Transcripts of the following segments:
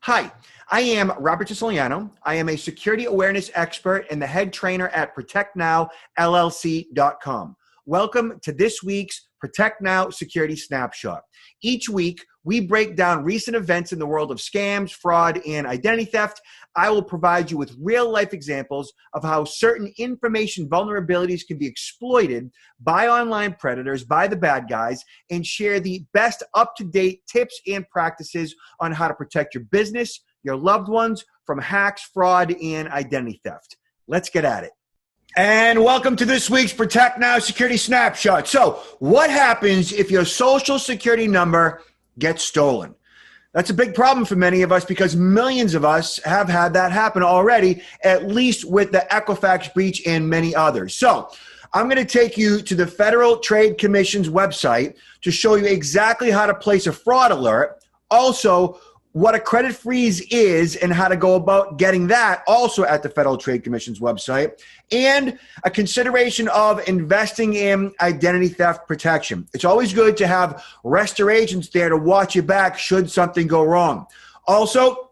Hi, I am Robert Siciliano. I am a security awareness expert and the head trainer at ProtectNowLLC.com. Welcome to this week's Protect Now Security Snapshot. Each week, we break down recent events in the world of scams, fraud, and identity theft. I will provide you with real-life examples of how certain information vulnerabilities can be exploited by online predators, by the bad guys, and share the best up-to-date tips and practices on how to protect your business, your loved ones from hacks, fraud, and identity theft. Let's get at it. And welcome to this week's Protect Now Security Snapshot. So, what happens if your social security number gets stolen? That's a big problem for many of us because millions of us have had that happen already, at least with the Equifax breach and many others. So, I'm going to take you to the Federal Trade Commission's website to show you exactly how to place a fraud alert. Also, what a credit freeze is and how to go about getting that also at the Federal Trade Commission's website, and a consideration of investing in identity theft protection. It's always good to have restoration agents there to watch your back should something go wrong. Also,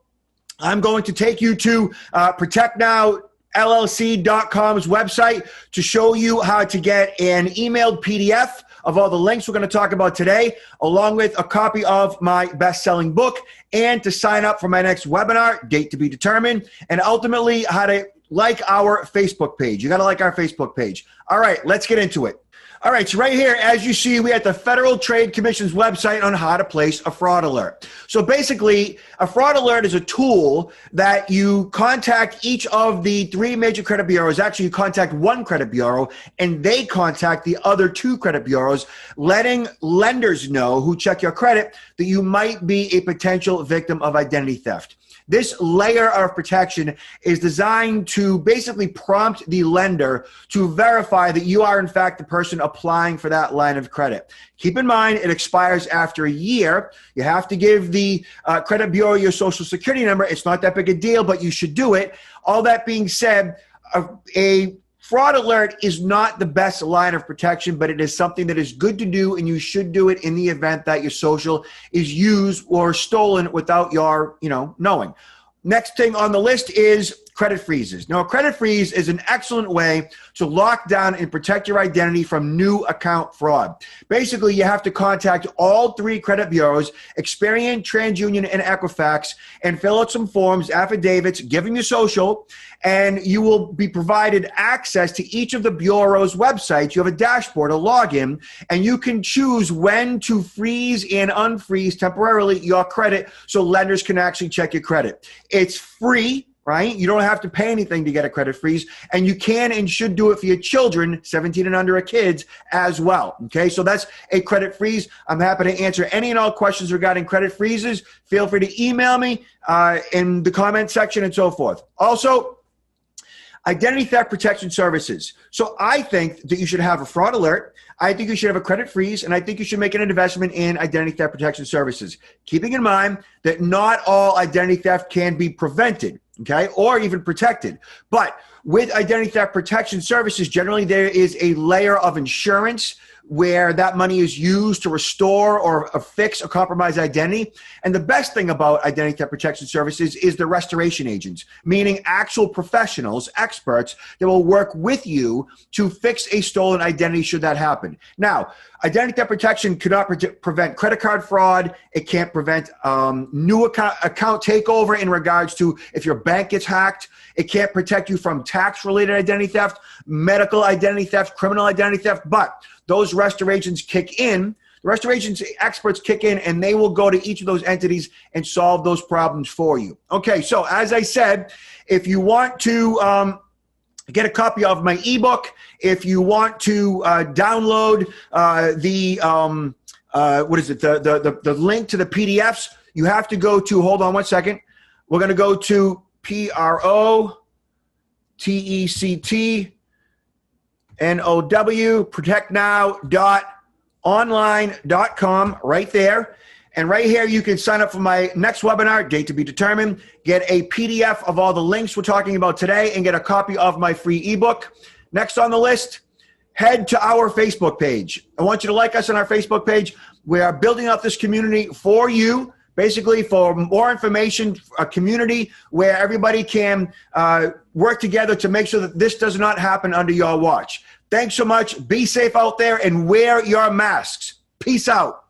I'm going to take you to ProtectNowLLC.com's website to show you how to get an emailed PDF of all the links we're going to talk about today, along with a copy of my best-selling book, and to sign up for my next webinar, date to be determined, and ultimately how to like our Facebook page. You got to like our Facebook page. All right, let's get into it. All right, so right here, as you see, we at the Federal Trade Commission's website on how to place a fraud alert. So basically, a fraud alert is a tool that you contact each of the three major credit bureaus. Actually, you contact one credit bureau, and they contact the other two credit bureaus, letting lenders know who check your credit that you might be a potential victim of identity theft. This layer of protection is designed to basically prompt the lender to verify that you are, in fact, the person applying for that line of credit. Keep in mind, it expires after a year. You have to give the credit bureau your social security number. It's not that big a deal, but you should do it. All that being said, a fraud alert is not the best line of protection, but it is something that is good to do, and you should do it in the event that your social is used or stolen without your, knowing. Next thing on the list is credit freezes. Now, a credit freeze is an excellent way to lock down and protect your identity from new account fraud. Basically, you have to contact all three credit bureaus, Experian, TransUnion, and Equifax, and fill out some forms, affidavits, give them your social, and you will be provided access to each of the bureau's websites. You have a dashboard, a login, and you can choose when to freeze and unfreeze temporarily your credit so lenders can actually check your credit. It's free, right? You don't have to pay anything to get a credit freeze, and you can and should do it for your children, 17 and under kids, as well. Okay, so that's a credit freeze. I'm happy to answer any and all questions regarding credit freezes. Feel free to email me in the comment section and so forth. Also, identity theft protection services. So I think that you should have a fraud alert. I think you should have a credit freeze, and I think you should make an investment in identity theft protection services, keeping in mind that not all identity theft can be prevented, okay, or even protected. But with identity theft protection services, generally there is a layer of insurance where that money is used to restore or fix a compromised identity. And the best thing about identity theft protection services is the restoration agents, meaning actual professionals, experts that will work with you to fix a stolen identity should that happen. Now, identity theft protection cannot prevent credit card fraud. It can't prevent new account takeover in regards to if your bank gets hacked. It can't protect you from tax-related identity theft, medical identity theft, criminal identity theft, but those restorations kick in. The restorations experts kick in, and they will go to each of those entities and solve those problems for you. Okay, so as I said, if you want to get a copy of my ebook, if you want to download the link to the PDFs, you have to go to, hold on one second. We're going to go to ProtectNow, protectnow.online.com, right there. And right here, you can sign up for my next webinar, date to be determined, get a PDF of all the links we're talking about today, and get a copy of my free ebook. Next on the list, head to our Facebook page. I want you to like us on our Facebook page. We are building up this community for you basically for more information, a community where everybody can work together to make sure that this does not happen under your watch. Thanks so much. Be safe out there and wear your masks. Peace out.